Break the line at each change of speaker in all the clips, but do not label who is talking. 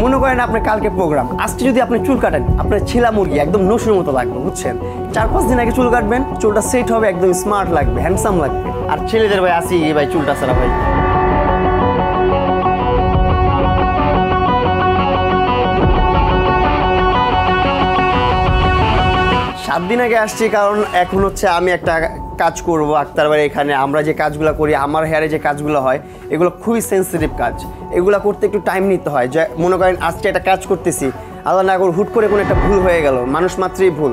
মনে করেন আপনার কালকে প্রোগ্রাম, আজকে যদি আপনি চুল কাটেন আপনার ছেলা মুরগি একদম নসুর মতো লাগবে, বুঝছেন? 4-5 দিন আগে চুল কাটবেন, চুলটা সেট হবে, একদম স্মার্ট লাগবে, হ্যান্ডসাম লাগবে। আর ছেলেদের ভাই আসি ভাই চুলটা ছাড়া ভাই। 7 দিন আগে আসছি কারণ এখন হচ্ছে আমি একটা কাজ করব আক্তার ভাই এখানে। আমরা যে কাজগুলো করি, আমার হেয়ারে যে কাজগুলো হয়, এগুলো খুবই সেন্সিটিভ কাজ। এগুলো করতে একটু টাইম নিতে হয়। যে মনে করেন আজকে একটা কাজ করতেছি, আল্লাহ না করে হুট করে কোনো একটা ভুল হয়ে গেল, মানুষ মাত্রই ভুল।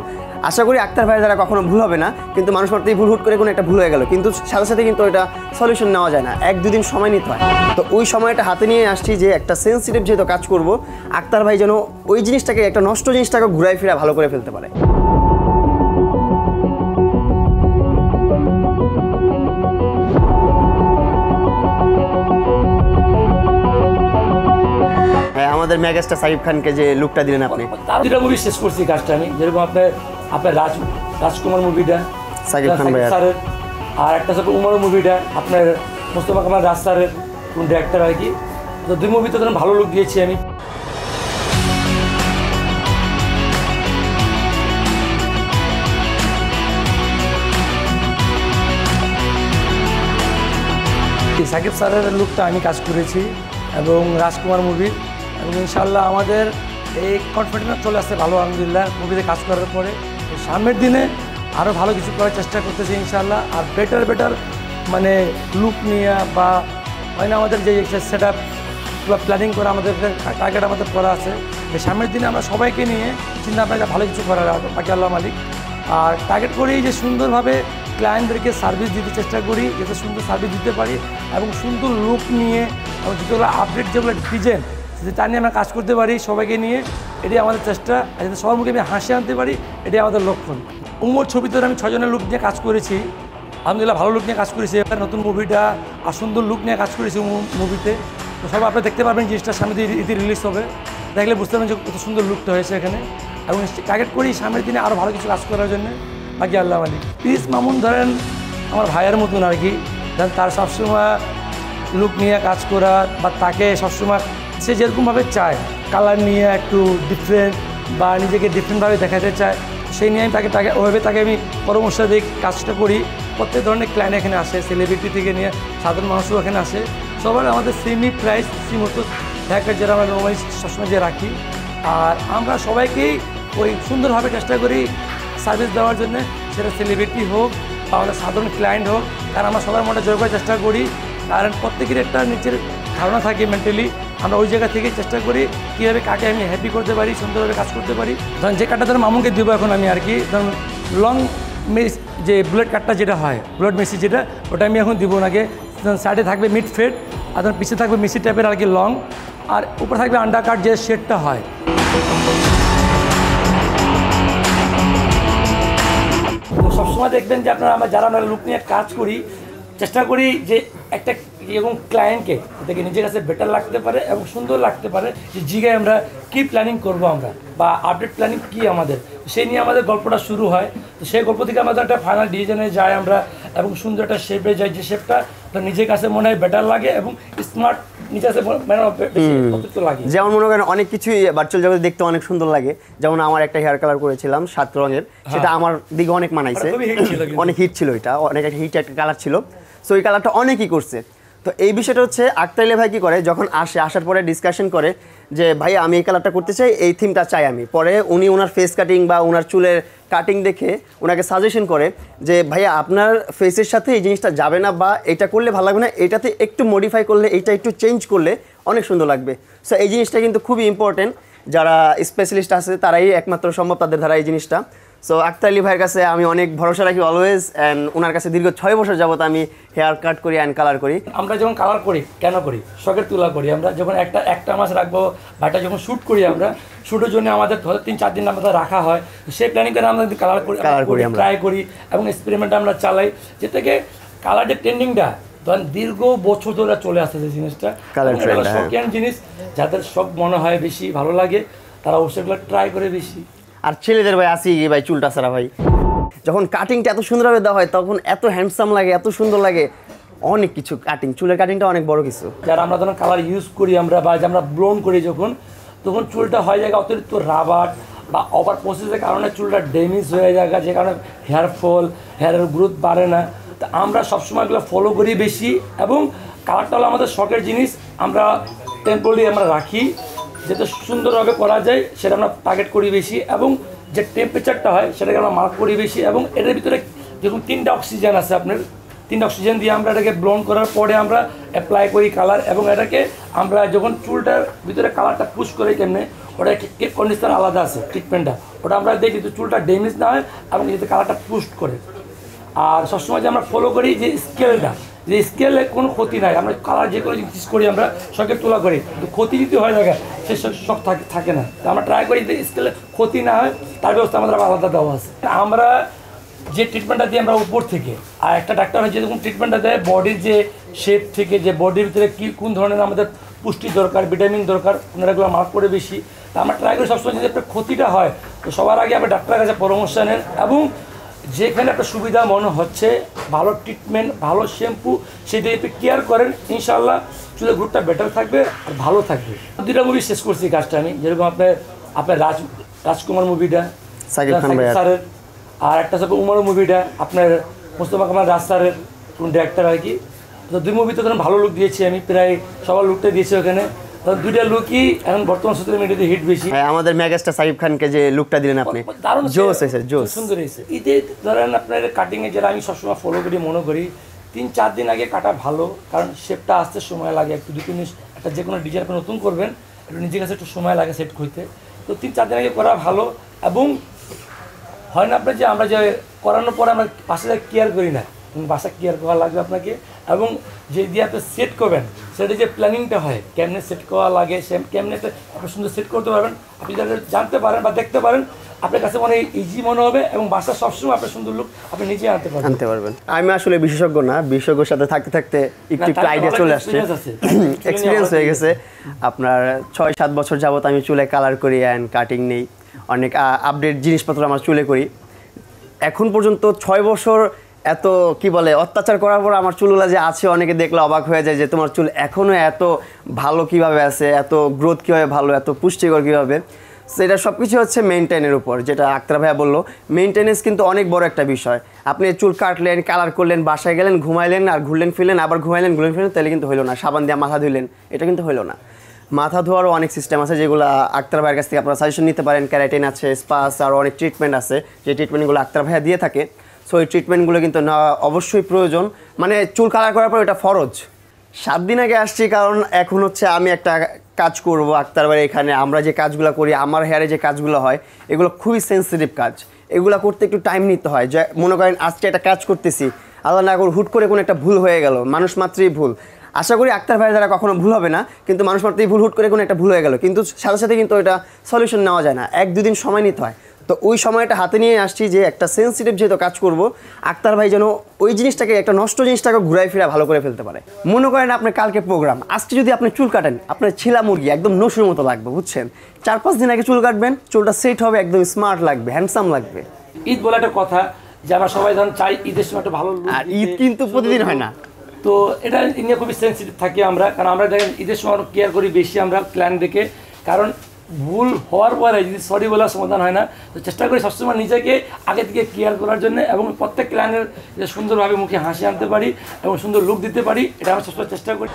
আশা করি আক্তার ভাই দ্বারা কখনো ভুল হবে না, কিন্তু মানুষ মাত্রই ভুল, হুট করে কোনো একটা ভুল হয়ে গেল, কিন্তু সাথে সাথে কিন্তু এটা সলিউশন নেওয়া যায় না, 1-2 দিন সময় নিতে হয়। তো ওই সময়টা হাতে নিয়ে আসছি যে একটা সেন্সিটিভ যেহেতু কাজ করব, আক্তার ভাই যেন ওই জিনিসটাকে, একটা নষ্ট জিনিসটাকে ঘুরাই ফিরা ভালো করে ফেলতে পারে। আমাদের মেগাস্টার সাকিব খানকে যে লুকটা দিলেন আপনি,
তার দুটা মুভি শেষ করছি কাজটা আমি, যেরকম আপনার রাজকুমার মুভিটা
সাকিব খান ভাই
স্যারের, আর একটা হচ্ছে উমর মুভিটা আপনার মোস্তফা কামাল রাজ স্যারের কোন ডিরেক্টর আর কি। তো 2 মুভিতে তো ভালো লুক দিয়েছি আমি। সাকিব স্যারের লুকটা আমি কাজ করেছি এবং রাজকুমার মুভির, এবং ইনশাল্লাহ আমাদের এই কনফিডেন্স চলে আসছে ভালো, আলহামদুলিল্লাহ মুভিতে কাজ করার পরে। সামনের দিনে আরও ভালো কিছু করার চেষ্টা করতেছি ইনশাল্লাহ, আর বেটার মানে লুক নিয়ে বা হয় না আমাদের যে সেট আপ প্ল্যানিং করা, আমাদের টার্গেট আমাদের করা আছে যে সামনের দিনে আমরা সবাইকে নিয়ে চিন্তা ভাবনা ভালো কিছু করার, বাকি আল্লাহ মালিক। আর টার্গেট করি যে সুন্দরভাবে ক্লায়েন্টদেরকে সার্ভিস দিতে চেষ্টা করি, যাতে সুন্দর সার্ভিস দিতে পারি এবং সুন্দর লুক নিয়ে এবং যেগুলো আপডেট, যেগুলো ডিজাইন, তা নিয়ে আমরা কাজ করতে পারি সবাইকে নিয়ে। এটাই আমাদের চেষ্টা, আর যাতে সবার মুখে আমি হাসি আনতে পারি, এটাই আমাদের লক্ষণ। উমর ছবিতে আমি 6 জনের লুক নিয়ে কাজ করেছি, আলহামদুলিল্লাহ ভালো লুক নিয়ে কাজ করেছি। এবার নতুন মুভিটা আর সুন্দর লুক নিয়ে কাজ করেছি মুভিতে। তো সব আপনারা দেখতে পারবেন, জিনিসটা সামনে ঈদে রিলিজ হবে, দেখলে বুঝতে পারবেন যে কত সুন্দর লুকটা হয়েছে এখানে। এবং টার্গেট করি সামনের দিনে আরও ভালো কিছু কাজ করার জন্য, বাকি আল্লাহ মালিক। প্রিন্স মামুন ধরেন আমার ভাইয়ের মতন আর কি, ধরেন তার সবসময় লুক নিয়ে কাজ করা, বা তাকে সবসময় সে যেরকমভাবে চায় কালার নিয়ে একটু ডিফারেন্ট বা নিজেকে ডিফারেন্টভাবে দেখাতে চায়, সেই নিয়ে আমি তাকে ওইভাবে তাকে আমি পরামর্শ দিই, কাজটা করি। প্রত্যেক ধরনের ক্লায়েন্ট এখানে আসে, সেলিব্রিটি থেকে নিয়ে সাধারণ মানুষও এখানে আসে। সবার আমাদের সেমি প্রাইস, মতো হ্যাকার যেটা আমরা নর্মালি সবসময় যে রাখি। আর আমরা সবাইকেই ওই সুন্দরভাবে চেষ্টা করি সার্ভিস দেওয়ার জন্য, সেটা সেলিব্রিটি হোক বা আমাদের সাধারণ ক্লায়েন্ট হোক, কারণ আমরা সবার মনে জয় করার চেষ্টা করি। কারণ প্রত্যেকের একটা নিচের ধারণা থাকে মেন্টালি, আমরা ওই জায়গা থেকে চেষ্টা করি কীভাবে কাকে আমি হ্যাপি করতে পারি, সুন্দরভাবে কাজ করতে পারি। ধরুন যে কাটটা ধরুন মামুনকে দেবো এখন আমি আর কি, ধরুন লং যে বুলেট কাটটা যেটা হয়, বুলেট মেসি যেটা, ওটা আমি এখন দিব ওনাকে। সাইডে থাকবে মিড ফেড, আর ধরুন পিছিয়ে থাকবে মেসি টাইপের আর কি লং, আর উপরে থাকবে আন্ডার কাট যে শেডটা হয়। সবসময় দেখবেন যে আমরা যারা আমরা লুক নিয়ে কাজ করি, চেষ্টা করি যে একটা এরকম ক্লায়েন্টকে দেখে নিজের কাছে বেটার লাগতে পারে এবং সুন্দর লাগতে পারে, যে জিগায় আমরা কী প্ল্যানিং করব আমরা, বা আপডেট প্ল্যানিং কী আমাদের, সেই নিয়ে আমাদের গল্পটা শুরু হয়। তো সেই গল্প থেকে আমাদের একটা ফাইনাল ডিজাইনে যাই আমরা, এবং সুন্দর একটা শেপে যাই, যে শেপটা নিজের কাছে মনে হয় বেটার লাগে এবং স্মার্ট নিজের কাছে লাগে।
যেমন মনে করেন অনেক কিছুই ভার্চুয়াল জগতে দেখতে অনেক সুন্দর লাগে। যেমন আমার একটা হেয়ার কালার করেছিলাম 7 রঙের, সেটা আমার দিকে অনেক মানাইছে, অনেক হিট ছিল, এটা অনেক একটা হিট একটা কালার ছিল। সো এই কালারটা অনেকই করছে। তো এই বিষয়টা হচ্ছে আক্তার আলী ভাই কী করে, যখন আসার পরে ডিসকাশন করে যে ভাই আমি এই কালারটা করতে চাই, এই থিমটা চাই আমি, পরে উনি ওনার ফেস কাটিং বা ওনার চুলের কাটিং দেখে ওনাকে সাজেশন করে যে ভাইয়া আপনার ফেসের সাথে এই জিনিসটা যাবে না, বা এটা করলে ভালো লাগবে না, এটাতে একটু মডিফাই করলে, এইটা একটু চেঞ্জ করলে অনেক সুন্দর লাগবে। সো এই জিনিসটা কিন্তু খুবই ইম্পর্টেন্ট, যারা স্পেশালিস্ট আছে তারাই একমাত্র সম্ভব তাদের দ্বারা এই জিনিসটা। সো আক্তার আলী ভাইয়ের কাছে আমি অনেক ভরসা রাখি অলওয়েজ, অ্যান্ড ওনার কাছে দীর্ঘ 6 বছর যাবত আমি হেয়ার কাট করি অ্যান্ড কালার করি।
আমরা যখন কালার করি কেন করি, শখের তুলা করি। আমরা যখন একটা মাস রাখবো, বাটা যখন শ্যুট করি, আমরা শ্যুটের জন্য আমাদের 3-4 দিন আমাদের রাখা হয়, সেই প্ল্যানিং করে আমরা কালার করি, ট্রাই করি এবং এক্সপেরিমেন্ট আমরা চালাই, যে থেকে কালার যে ট্রেন্ডিংটা ধরেন দীর্ঘ বছর ধরে চলে আসছে যে জিনিসটা, শখিয়ান জিনিস, যাদের শখ মনে হয় বেশি ভালো লাগে, তারা অবশ্যই ট্রাই করে বেশি।
আর ছেলেদের ভাই আসি ভাই চুলটা ছাড়া ভাই, যখন কাটিংটা এত সুন্দরভাবে দেওয়া হয় তখন এত হ্যান্ডসাম লাগে, এত সুন্দর লাগে, অনেক কিছু কাটিং, চুলের কাটিংটা অনেক বড় কিছু।
যারা আমরা ধরুন কালার ইউজ করি আমরা, বা আমরা ব্লোন করি যখন, তখন চুলটা হয়ে যায় অতিরিক্ত রাবার বা ওভার প্রসেসের কারণে চুলটা ড্যামেজ হয়ে যায়, যে কারণে হেয়ার ফল, হেয়ারের গ্রোথ বাড়ে না। তো আমরা সবসময় এগুলো ফলো করি বেশি, এবং কালারটা হলো আমাদের শখের জিনিস, আমরা টেম্পোরারি আমরা রাখি যাতে সুন্দরভাবে করা যায়, সেটা আমরা টার্গেট করি বেশি, এবং যে টেম্পারেচারটা হয় সেটাকে আমরা মার্ক করি বেশি। এবং এটার ভিতরে যখন 3টা অক্সিজেন আছে আপনার, 3টা অক্সিজেন দিয়ে আমরা এটাকে ব্লোন করার পরে আমরা অ্যাপ্লাই করি কালার, এবং এটাকে আমরা যখন চুলটার ভিতরে কালারটা পুশ করে কেমনে, ওটা কেপ কন্ডিশনার আলাদা আছে ট্রিটমেন্টটা, ওটা আমরা দেখি তো চুলটা ড্যামেজ না হয় এবং যাতে কালারটা পুশ করে। আর সবসময় যে আমরা ফলো করি যে স্কেলটা, যে স্কেলে কোনো ক্ষতি নাই, আমরা কালার যে কোনো জিনিস করি আমরা শখের তোলা করি, কিন্তু ক্ষতি যদি হয় থাকে সে শখ থাকে না। তো আমরা ট্রাই করি যে স্কেলে ক্ষতি না হয় তার ব্যবস্থা আমাদের আলাদা দেওয়া আছে। আমরা যে ট্রিটমেন্টটা দিই আমরা উপর থেকে, আর একটা ডাক্তার হয় যেরকম ট্রিটমেন্টটা দেয় বডির যে শেপ থেকে, যে বডির ভিতরে কী কোন ধরনের আমাদের পুষ্টি দরকার, ভিটামিন দরকার, ওনারা এগুলো মার্ক করে বেশি। তা আমরা ট্রাই করি সবসময় যদি একটা ক্ষতিটা হয় তো সবার আগে আমরা ডাক্তারের কাছে পরামর্শ নেন, এবং যেখানে একটা সুবিধা মনে হচ্ছে ভালো ট্রিটমেন্ট, ভালো শ্যাম্পু সেটা একটু কেয়ার করেন, ইনশাল্লাহ চুলের গ্রোথটা বেটার থাকবে আর ভালো থাকবে। 2টা মুভি শেষ করছি কাজটা আমি, যেরকম আপনার রাজকুমার মুভিটা
সাকিব খান
স্যারের, আর একটা হচ্ছে উমর মুভিটা আপনার মোস্তফা কামাল রাজ স্যারের কোন ডিরেক্টর আর কি। তো 2 মুভিতে তখন ভালো লুক দিয়েছি আমি, প্রায় সবার লুকটা দিয়েছি ওখানে। 2টা লুকই এখন বর্তমান সোশ্যাল মিডিয়াতে হিট বেশি।
হ্যাঁ, আমাদের মেগাস্টার সাকিব খানকে যে লুকটা দিলেন আপনি,
দারুণ
জোস হয়েছে, জোস,
সুন্দর হয়েছে। ঈদে ধরেন আপনার কাটিংয়ে যেটা আমি সবসময় ফলো করি, মনে করি 3-4 দিন আগে কাটা ভালো, কারণ শেপটা আসতে সময় লাগে একটু, 2-3 দিন একটা যে কোনো ডিজাইন নতুন করবেন একটু নিজের কাছে একটু সময় লাগে সেট করতে, তো 3-4 দিন আগে করা ভালো। এবং হয় না আপনার যে আমরা যে করানোর পরে আমরা বাসাটা কেয়ার করি না, বাসা কেয়ার করা লাগবে আপনাকে, এবং যে দিয়ে আপনি সেট করবেন সেটা যে প্ল্যানিংটা হয় কেমনে সেট করা লাগে, সে কেমনে আপনি সুন্দর সেট করতে পারবেন, আপনি যাতে জানতে পারেন বা দেখতে পারেন আপনার কাছে মনে ইজি মনে হবে, এবং বাসা সবসময় আপনার সুন্দর লুক আপনি নিজে আনতে পারবেন।
আমি আসলে বিশেষজ্ঞ না, বিশেষজ্ঞের সাথে থাকতে থাকতে একটু আইডিয়া চলে আসছে, এক্সপিরিয়েন্স হয়ে গেছে। আপনার 6-7 বছর যাবত আমি চুলে কালার করি অ্যান্ড কাটিং নেই, অনেক আপডেট জিনিসপত্র আমার চুলে করি। এখন পর্যন্ত 6 বছর এত কি বলে অত্যাচার করার পর আমার চুলগুলো যে আছে, অনেকে দেখলে অবাক হয়ে যায় যে তোমার চুল এখনও এত ভালো কিভাবে আছে, এত গ্রোথ কীভাবে ভালো, এত পুষ্টিকর কীভাবে। সেটা সব কিছু হচ্ছে মেনটেনের উপর, যেটা আক্তার ভাইয়া বললো, মেনটেনেন্স কিন্তু অনেক বড় একটা বিষয়। আপনি চুল কাটলেন, কালার করলেন, বাসায় গেলেন, ঘুমাইলেন, আর ঘুরলেন ফিরলেন, আবার ঘুমাইলেন, ঘুরলেন ফিরলেন, তাহলে কিন্তু হইলো না। সাবান দিয়ে মাথা ধুইলেন, এটা কিন্তু হইলো না। মাথা ধোয়ারও অনেক সিস্টেম আছে, যেগুলো আক্তার ভাইয়ের কাছ থেকে আপনারা সাজেশন নিতে পারেন। ক্যারাটিন আছে, স্পা আছে, আর অনেক ট্রিটমেন্ট আছে, যে ট্রিটমেন্টগুলো আক্তার ভাইয়া দিয়ে থাকে। সো এই ট্রিটমেন্টগুলো কিন্তু না অবশ্যই প্রয়োজন, মানে চুল কালার করার পর এটা ফরজ। 7 দিন আগে আসছি, কারণ এখন হচ্ছে আমি একটা কাজ করব আক্তার ভাইয়ের এখানে। আমরা যে কাজগুলো করি, আমার হেয়ারে যে কাজগুলো হয়, এগুলো খুবই সেন্সিটিভ কাজ, এগুলো করতে একটু টাইম নিতে হয়। যে মনে করেন আজকে একটা কাজ করতেছি, আল্লাহ না করে হুট করে কোনো একটা ভুল হয়ে গেল, মানুষ মাত্রই ভুল। আশা করি আক্তার ভাইয়ের দ্বারা কখনো ভুল হবে না, কিন্তু মানুষ মাত্রই ভুল, হুট করে কোনো একটা ভুল হয়ে গেল, কিন্তু সাথে সাথে কিন্তু এটা সলিউশন নেওয়া যায় না, 1-2 দিন সময় নিতে হয়। তো ওই সময়টা হাতে নিয়ে আসছি যে একটা সেন্সিটিভ যেহেতু কাজ করব, আক্তার ভাই যেন ওই জিনিসটাকে, একটা নষ্ট জিনিসটাকে ঘুরাই ফিরা ভালো করে ফেলতে পারে। মনে করেন আপনার কালকে প্রোগ্রাম, আজকে যদি আপনি চুল কাটেন, আপনার ছিলা মুরগি একদম নসুর মতো লাগবে, বুঝছেন। 4-5 দিন আগে চুল কাটবেন, চুলটা সেট হবে, একদম স্মার্ট লাগবে, হ্যান্ডসাম লাগবে।
ঈদ বলে একটা কথা যে আমরা সবাই ধরুন চাই ঈদের সময় একটা ভালো লুক,
আর ঈদ কিন্তু প্রতিদিন হয় না,
তো এটা নিয়ে খুবই সেন্সিটিভ থাকি আমরা, কারণ আমরা দেখেন ঈদের সময় কেয়ার করি বেশি আমরা প্ল্যান দেখে, কারণ ভুল হওয়ার পরে যদি সরি বলার সমাধান হয় না, তো চেষ্টা করি সবসময় নিজেকে আগে থেকে কেয়ার করার জন্য, এবং প্রত্যেক ক্লায়েন্টের যে সুন্দরভাবে মুখে হাসি আনতে পারি এবং সুন্দর লুক দিতে পারি, এটা আমরা সবসময় চেষ্টা করি।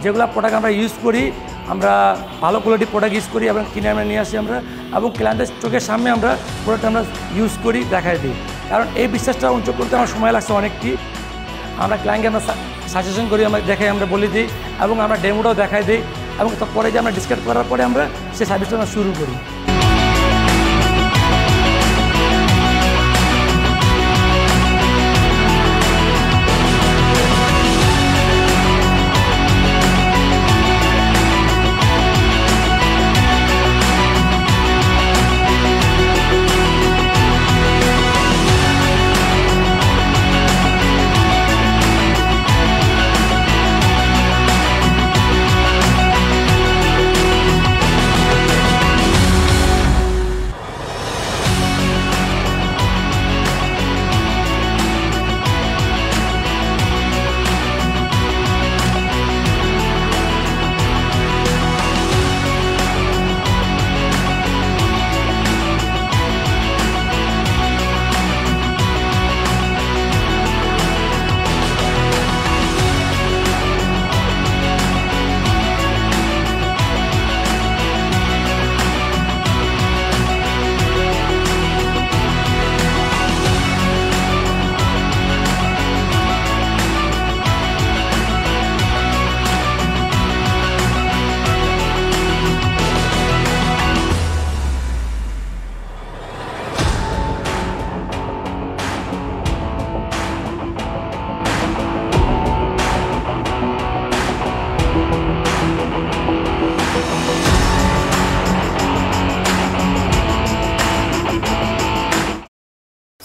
যেগুলো প্রোডাক্ট আমরা ইউজ করি আমরা ভালো কোয়ালিটি প্রোডাক্ট ইউজ করি এবং কিনে আমরা নিয়ে আসি আমরা, এবং ক্লায়েন্টের চোখের সামনে আমরা প্রোডাক্ট আমরা ইউজ করি, দেখাই দিই। কারণ এই বিশ্বাসটা অঞ্চল করতে আমার সময় লাগছে অনেকটি। আমরা ক্লায়েন্টকে আমরা সাজেশন করি, আমরা দেখাই, আমরা বলে দিই এবং আমরা ডেমোটাও দেখাই দিই, এবং তারপরে যে আমরা ডিসকাস করার পরে আমরা সেই সার্ভিসটা আমরা শুরু করি।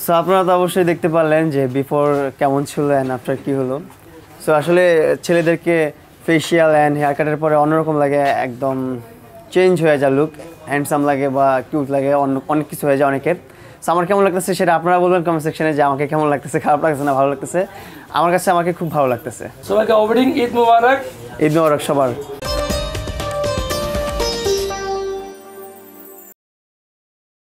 সো আপনারা তো অবশ্যই দেখতে পারলেন যে বিফোর কেমন ছিল অ্যান্ড আফটার কী হলো। সো আসলে ছেলেদেরকে ফেসিয়াল অ্যান্ড হেয়ার কাটের পরে অন্যরকম লাগে, একদম চেঞ্জ হয়ে যায়, লুক হ্যান্ডসাম লাগে বা কিউট লাগে, অনেক কিছু হয়ে যায় অনেকের। সো আমার কেমন লাগতেছে সেটা আপনারা বলবেন কমেন্ট সেকশনে, যে আমাকে কেমন লাগতেছে, খারাপ লাগতেছে না ভালো লাগতেছে। আমার কাছে আমাকে খুব ভালো লাগতেছে।
সবাইকে ওপেনিং ঈদ মোবারক।
ঈদ মোবারক সবার।